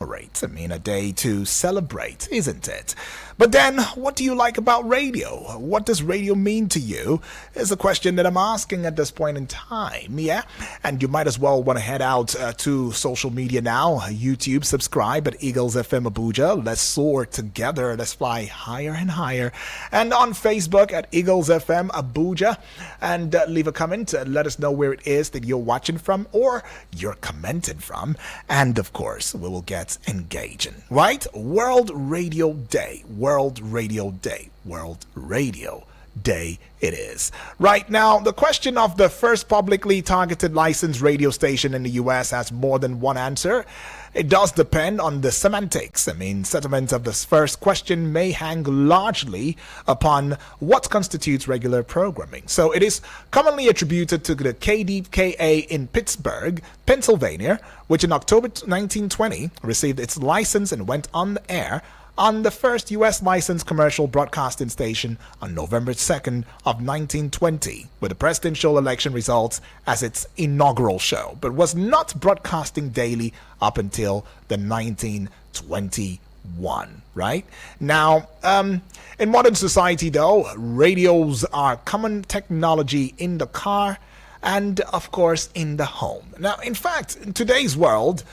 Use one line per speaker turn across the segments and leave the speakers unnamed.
I mean, a day to celebrate, isn't it? But then, what do you like about radio? What does radio mean to you? Is the question that I'm asking at this point in time, yeah? And you might as well want to head out to social media now. YouTube, subscribe at Eagles FM Abuja. Let's soar together. Let's fly higher and higher. And on Facebook at Eagles FM Abuja. And leave a comment. Let us know where it is that you're watching from or you're commenting from. And of course, we will get engaging, right? World Radio Day. World Radio Day. World Radio Day it is. Right now, the question of the first publicly targeted licensed radio station in the US has more than one answer. It does depend on the semantics. I mean, settlement of this first question may hang largely upon what constitutes regular programming. So it is commonly attributed to the KDKA in Pittsburgh, Pennsylvania, which in October 1920 received its license and went on the air on the first U.S. licensed commercial broadcasting station on November 2nd of 1920, with the presidential election results as its inaugural show, but was not broadcasting daily up until the 1921, right? Now, in modern society, though, radios are common technology in the car and, of course, in the home. Now, in fact, in today's world,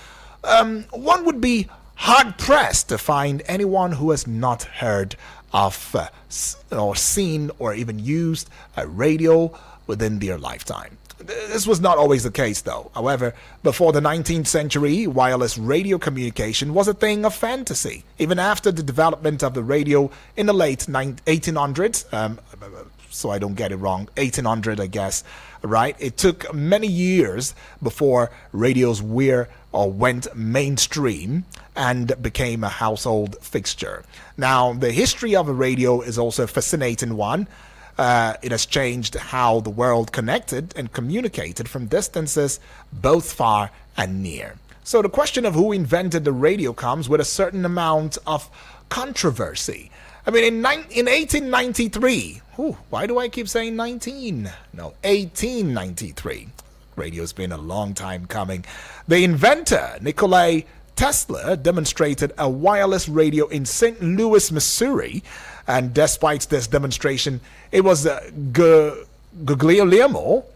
one would be hard-pressed to find anyone who has not heard of or seen or even used a radio within their lifetime. This was not always the case, though. However, before the 19th century, wireless radio communication was a thing of fantasy. Even after the development of the radio in the late 1800s, so I don't get it wrong, 1800, I guess, right? It took many years before radios went mainstream and became a household fixture. Now, the history of a radio is also a fascinating one. It has changed how the world connected and communicated from distances both far and near. So the question of who invented the radio comes with a certain amount of controversy. I mean, in 1893, why do I keep saying 19? No, 1893. Radio's been a long time coming. The inventor, Nikola Tesla, demonstrated a wireless radio in St. Louis, Missouri. And despite this demonstration, it was Guglielmo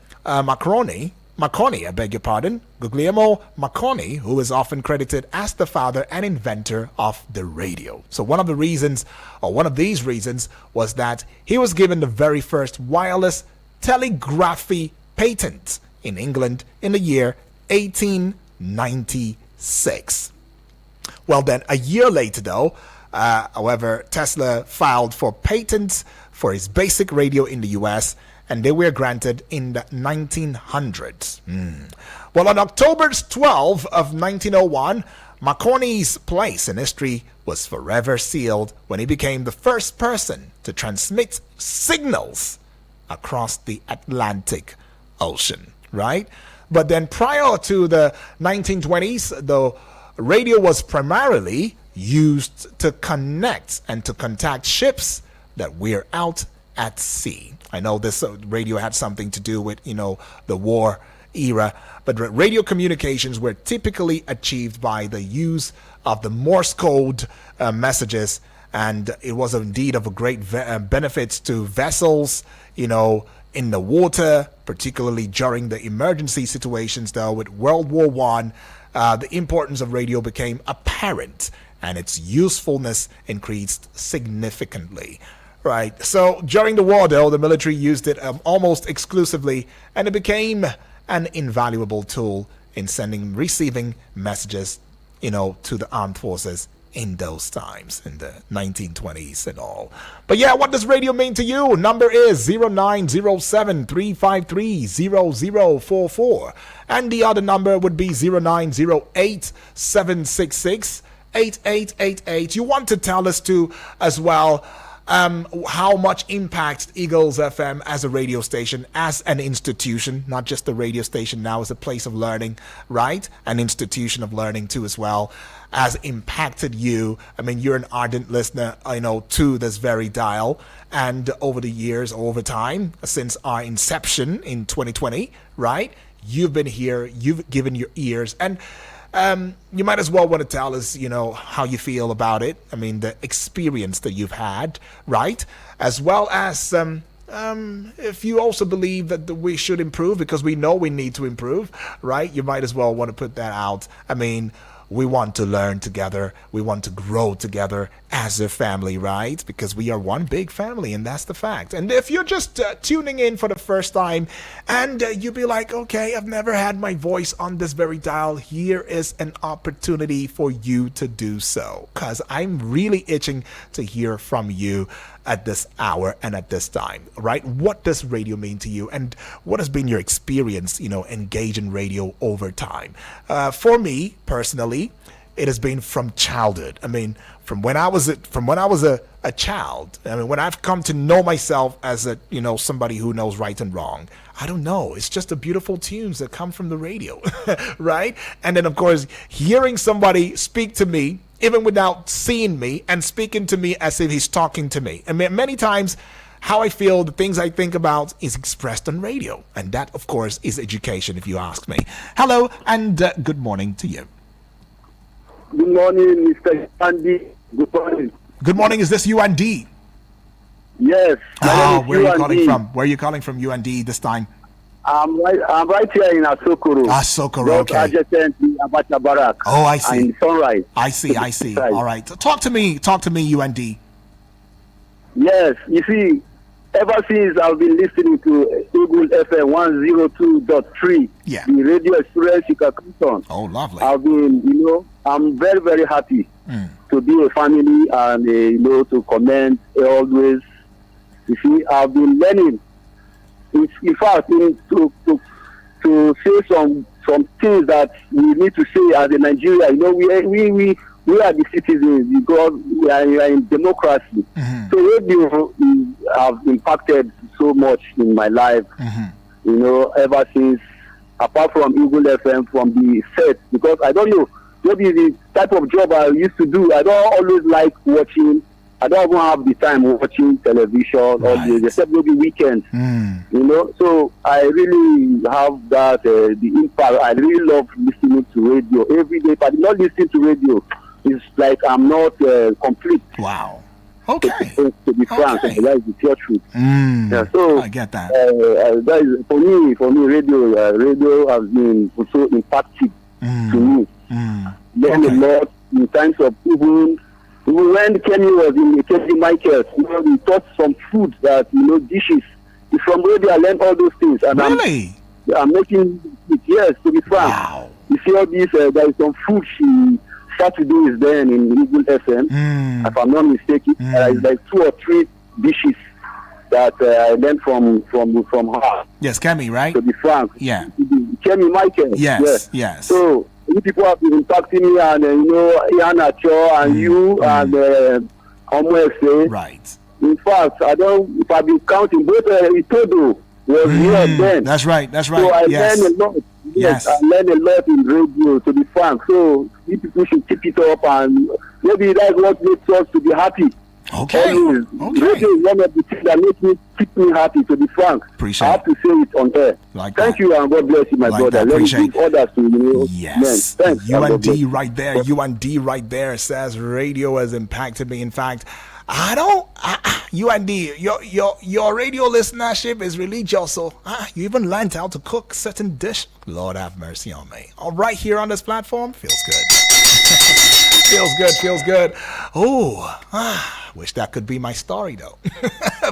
Guglielmo Marconi, who is often credited as the father and inventor of the radio. So one of these reasons was that he was given the very first wireless telegraphy patent in England in the year 1896. Well then, a year later though, however, Tesla filed for patents for his basic radio in the US, and they were granted in the 1900s. Well, on October 12 of 1901, Marconi's place in history was forever sealed when he became the first person to transmit signals across the Atlantic Ocean, right? But then prior to the 1920s, the radio was primarily used to connect and to contact ships that were out at sea. I know this radio had something to do with, the war era, but radio communications were typically achieved by the use of the Morse code messages, and it was indeed of a great benefit to vessels, in the water, particularly during the emergency situations, though. With World War I, the importance of radio became apparent, and its usefulness increased significantly. Right. So during the war, though, the military used it almost exclusively, and it became an invaluable tool in receiving messages, to the armed forces in those times, in the 1920s and all. But yeah, what does radio mean to you? Number is 0907-353-0044. And the other number would be 0908-766-8888. You want to tell us too as well how much impact Eagles FM as a radio station, as an institution, not just a radio station now, as a place of learning, right? An institution of learning too as well, has impacted you. I mean, you're an ardent listener, to this very dial. And over the years, over time, since our inception in 2020, right? You've been here, you've given your ears. And You might as well want to tell us, how you feel about it. I mean, the experience that you've had, right? As well as if you also believe that we should improve, because we know we need to improve, right? You might as well want to put that out. I mean, we want to learn together. We want to grow together as a family, right? Because we are one big family, and that's the fact. And if you're just tuning in for the first time and you be like, okay, I've never had my voice on this very dial, here is an opportunity for you to do so, because I'm really itching to hear from you at this hour and at this time, right? What does radio mean to you, and what has been your experience, engaging radio over time? For me personally, it has been from childhood. I mean, from when I was a child. I mean, when I've come to know myself as somebody who knows right and wrong. I don't know. It's just the beautiful tunes that come from the radio, right? And then, of course, hearing somebody speak to me, even without seeing me, and speaking to me as if he's talking to me. I mean, many times, how I feel, the things I think about is expressed on radio. And that, of course, is education, if you ask me. Hello, and good morning to you.
Good morning, Mr. Andy. Good morning.
Good morning. Is this UND?
Yes.
Where are you calling from? Where are you calling from, UND, this time?
I'm right here in Asokoro.
Asokoro, okay.
Adjacent to Abacha Barak.
Oh, I see.
In Sunrise.
I see. All right. Talk to me, UND.
Yes. You see, ever since I've been listening to Eagle FM 102.3, the radio experience you can come on.
Oh, lovely.
I've been, I'm very, very happy to be a family and, to comment always. You see, I've been learning. In fact, to say some things that we need to say as a Nigeria. We are the citizens because we are in democracy. So radio have impacted so much in my life. Ever since, apart from Eagle FM, from the set, because I don't know, maybe the type of job I used to do, I don't always like watching. I don't even have the time watching television or except maybe weekends. So I really have that the impact. I really love listening to radio every day. If I do not listen to radio, it's like I'm not complete.
Wow. Okay.
To be frank, that is the pure truth.
So I get that.
That is, for me, radio has been also impactful to me. Learn a lot in terms of even when Kenny was in Kenny Michaels, we taught some food that, dishes. From radio, I learned all those things. And
really?
I'm making it, yes, to be frank.
Wow.
You see all this, there is some food she started to do is then in Eagle FM, if I'm not mistaken. It's like 2 or 3 dishes that I learned from her.
Yes, Kemi, right?
To be frank.
Yeah.
Kenny Michaels.
Yes.
So, people have been impacting me, and Ian Acho and you and Omwese.
Right.
In fact, if I've been counting, both Itodo was here then.
That's right. So
I learned a lot. Yes, I learned a lot in radio, to be frank. So you people should keep it up, and maybe that's what makes us to be happy.
Okay.
Radio is one of the things that keep me happy, to be frank.
Appreciate
I have to say it on air.
Thank
you, and God bless you, my brother. Let me give others to
Yes.
Thanks.
UND right there. UND right there says radio has impacted me. In fact, UND, your radio listenership is religious, so you even learned how to cook certain dish. Lord have mercy on me. All right, here on this platform, feels good. feels good. Wish that could be my story, though,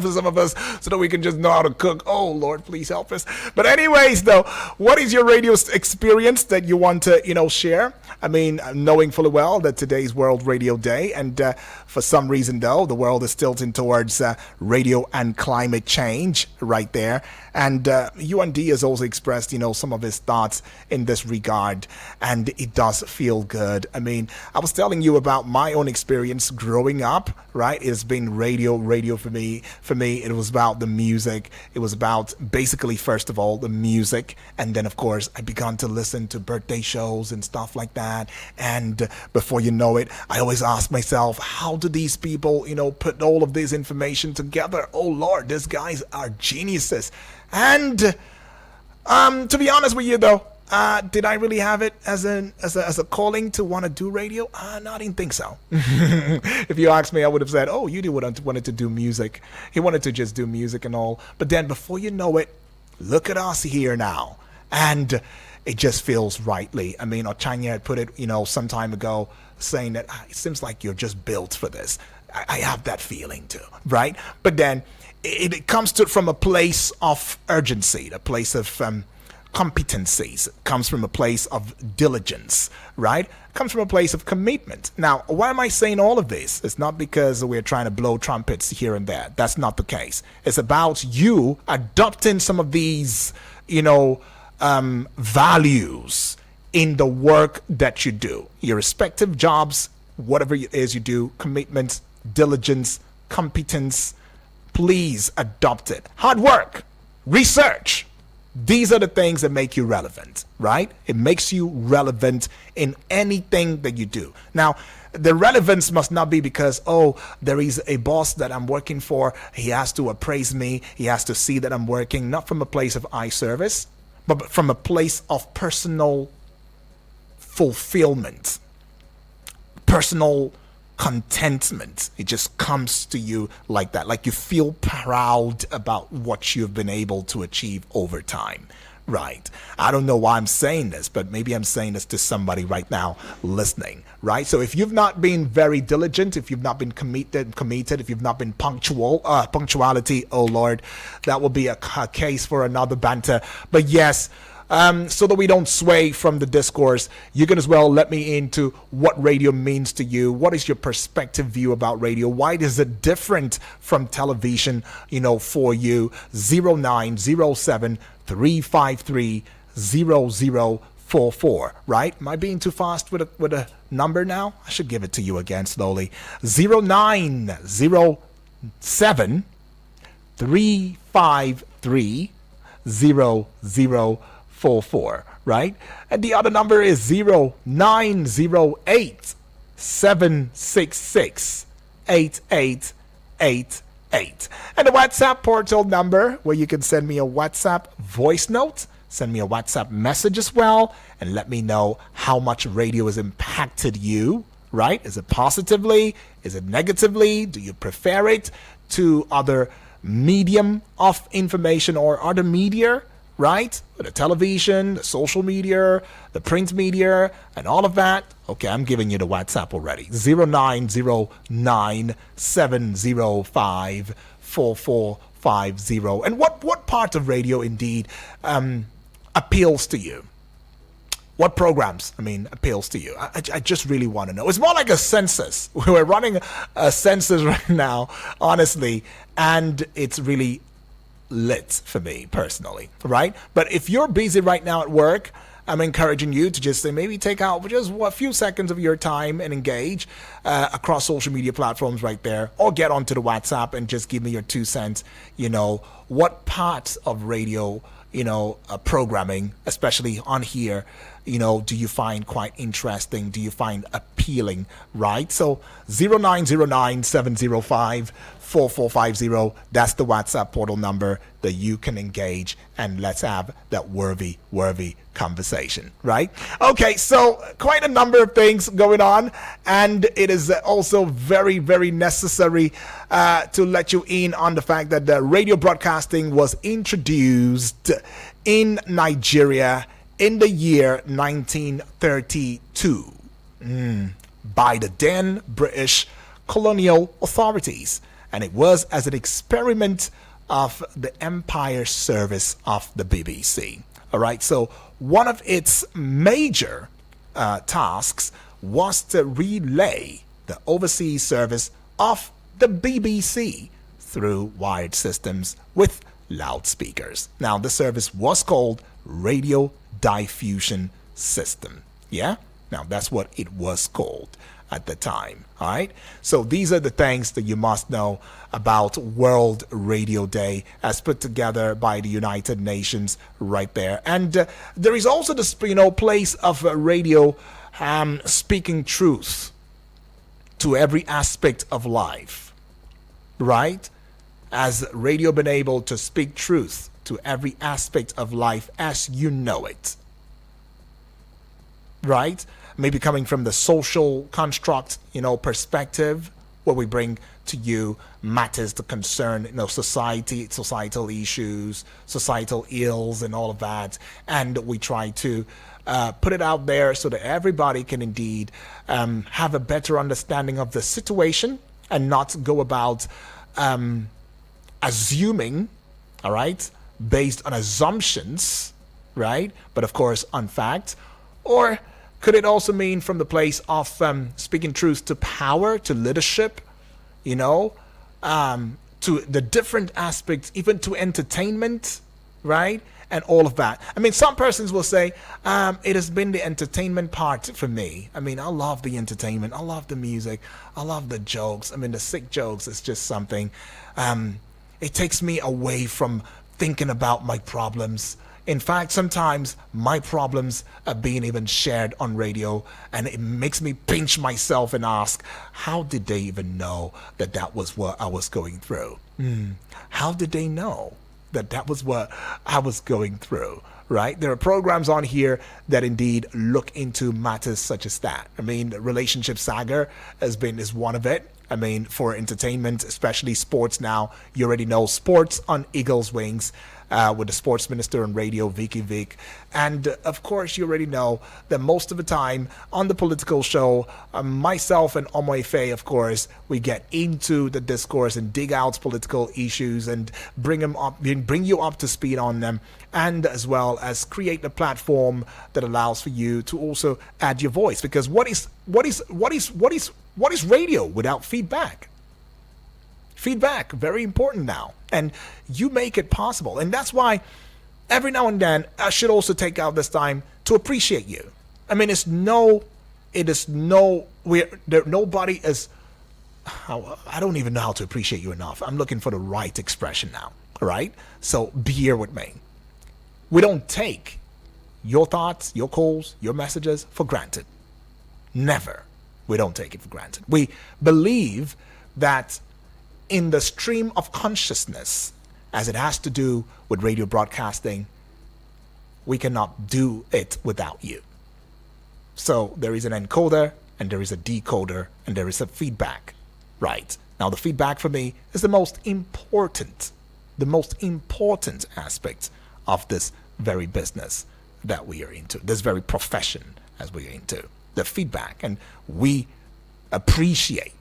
for some of us, so that we can just know how to cook. Oh, Lord, please help us. But anyways, though, what is your radio experience that you want to, share? I mean, knowing fully well that today's World Radio Day, and for some reason, though, the world is tilting towards radio and climate change right there. And UND has also expressed, some of his thoughts in this regard, and it does feel good. I mean, I was telling you about my own experience growing up, right? It's been radio for me. For me, it was about the music. It was about basically, first of all, the music. And then, of course, I began to listen to birthday shows and stuff like that. And before you know it, I always ask myself, how do these people, put all of this information together? Oh, Lord, these guys are geniuses. And to be honest with you, though, Did I really have it as a calling to want to do radio? No, I didn't think so. If you asked me, I would have said, oh, Yudi wanted to do music. He wanted to just do music and all. But then before you know it, look at us here now. And it just feels rightly. I mean, Ochanya had put it, some time ago, saying that it seems like you're just built for this. I have that feeling too, right? But then it comes from a place of urgency, a place of competencies. It comes from a place of diligence, right? It comes from a place of commitment. Now, why am I saying all of this? It's not because we're trying to blow trumpets here and there. That's not the case. It's about you adopting some of these, values in the work that you do. Your respective jobs, whatever it is you do, commitment, diligence, competence, please adopt it. Hard work, research. These are the things that make you relevant, right? It makes you relevant in anything that you do. Now, the relevance must not be because, there is a boss that I'm working for. He has to appraise me. He has to see that I'm working, not from a place of eye service, but from a place of personal fulfillment, personal contentment. It just comes to you like that, like you feel proud about what you've been able to achieve over time, right? I don't know why I'm saying this, but maybe I'm saying this to somebody right now listening, right? So if you've not been very diligent, if you've not been committed, if you've not been punctuality, oh Lord, that will be a case for another banter. But yes, so that we don't sway from the discourse, you can as well let me into what radio means to you. What is your perspective view about radio? Why is it different from television, for you? 0907 353 0044, right? Am I being too fast with a number now? I should give it to you again slowly. 0907 353 0044, right? And the other number is 0908 766 8888. And the WhatsApp portal number where you can send me a WhatsApp voice note, send me a WhatsApp message as well, and let me know how much radio has impacted you, right? Is it positively? Is it negatively? Do you prefer it to other medium of information or other media, right? The television, the social media, the print media, and all of that. Okay, I'm giving you the WhatsApp already. 0909 705 4450. And what part of radio indeed appeals to you? What programs, appeals to you? I just really want to know. It's more like a census. We're running a census right now, honestly, and it's really lit for me personally, right? But if you're busy right now at work, I'm encouraging you to just maybe take out just a few seconds of your time and engage across social media platforms right there, or get onto the WhatsApp and just give me your 2 cents. What parts of radio, programming, especially on here, do you find quite interesting? Do you find appealing, right? So 0909 705 4450, that's the WhatsApp portal number that you can engage, and let's have that worthy conversation, right? Okay, so quite a number of things going on, and it is also very, very necessary to let you in on the fact that the radio broadcasting was introduced in Nigeria in the year 1932 by the then British colonial authorities. And it was as an experiment of the Empire Service of the BBC. All right, so one of its major tasks was to relay the overseas service of the BBC through wired systems with loudspeakers. Now, the service was called Radio Diffusion System. Yeah? Now, that's what it was called at the time. All right, so these are the things that you must know about World Radio Day as put together by the United Nations right there. And there is also this place of radio speaking truth to every aspect of life, right? As radio been able to speak truth to every aspect of life as you know it, right? Maybe coming from the social construct, perspective, where we bring to you matters that concern, societal issues, societal ills, and all of that, and we try to put it out there so that everybody can indeed have a better understanding of the situation and not go about assuming, all right, based on assumptions, right? But of course, on fact. Or could it also mean from the place of speaking truth to power, to leadership, to the different aspects, even to entertainment, right? And all of that. I mean, some persons will say, it has been the entertainment part for me. I mean, I love the entertainment. I love the music. I love the jokes. I mean, the sick jokes is just something. It takes me away from thinking about my problems. In fact, sometimes my problems are being even shared on radio, and it makes me pinch myself and ask, how did they even know that that was what I was going through? How did they know that that was what I was going through, right? There are programs on here that indeed look into matters such as that. I mean, Relationship Saga is one of it. I mean, for entertainment, especially sports now, you already know Sports on Eagle's Wings with the sports minister on radio, Vicky Vic. And of course, you already know that most of the time on the political show, myself and Omoife, of course, we get into the discourse and dig out political issues and bring you up to speed on them, and as well as create a platform that allows for you to also add your voice. Because what is radio without feedback? Feedback, very important now. And you make it possible. And that's why every now and then I should also take out this time to appreciate you. I mean, nobody is, I don't even know how to appreciate you enough. I'm looking for the right expression now. All right? So be here with me. We don't take your thoughts, your calls, your messages for granted. Never. We don't take it for granted. We believe that in the stream of consciousness, as it has to do with radio broadcasting, we cannot do it without you. So there is an encoder, and there is a decoder, and there is a feedback. Right. Now, the feedback for me is the most important aspect of this very business that we are into, this very profession as we are into. The feedback, and we appreciate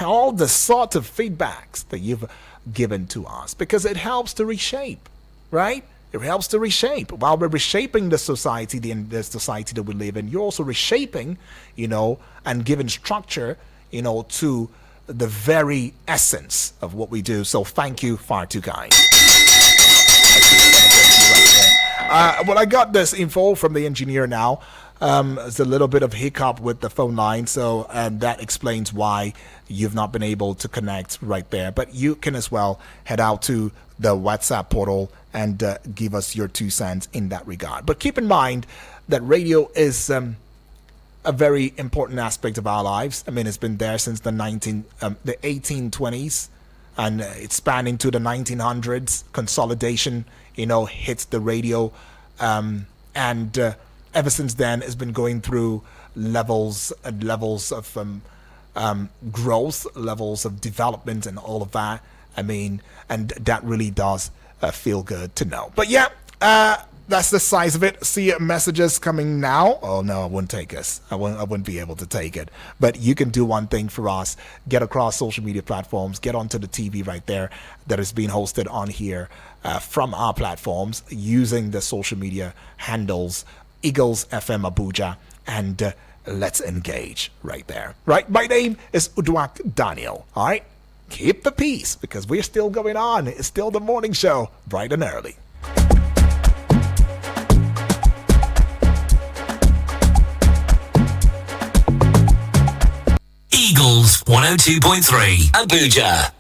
all the sort of feedbacks that you've given to us, because it helps to reshape, right? It helps to reshape. While we're reshaping the society, the society that we live in, you're also reshaping, and giving structure, to the very essence of what we do. So thank you, far too kind. Well, I got this info from the engineer now. There's a little bit of hiccup with the phone line, so that explains why you've not been able to connect right there. But you can as well head out to the WhatsApp portal and give us your 2 cents in that regard. But keep in mind that radio is a very important aspect of our lives. I mean, it's been there since the 1820s, and it spanned into the 1900s. Consolidation, hit the radio, and ever since then, it's been going through levels of growth, levels of development, and all of that. I mean, and that really does feel good to know. But yeah, that's the size of it. See messages coming now. Oh no, I wouldn't take us. I wouldn't be able to take it. But you can do one thing for us: get across social media platforms, get onto the TV right there that is being hosted on here from our platforms using the social media handles. Eagles FM Abuja, and let's engage right there. Right, my name is Uduak Daniel. All right, keep the peace, because we're still going on. It's still the morning show, bright and early.
Eagles 102.3 Abuja.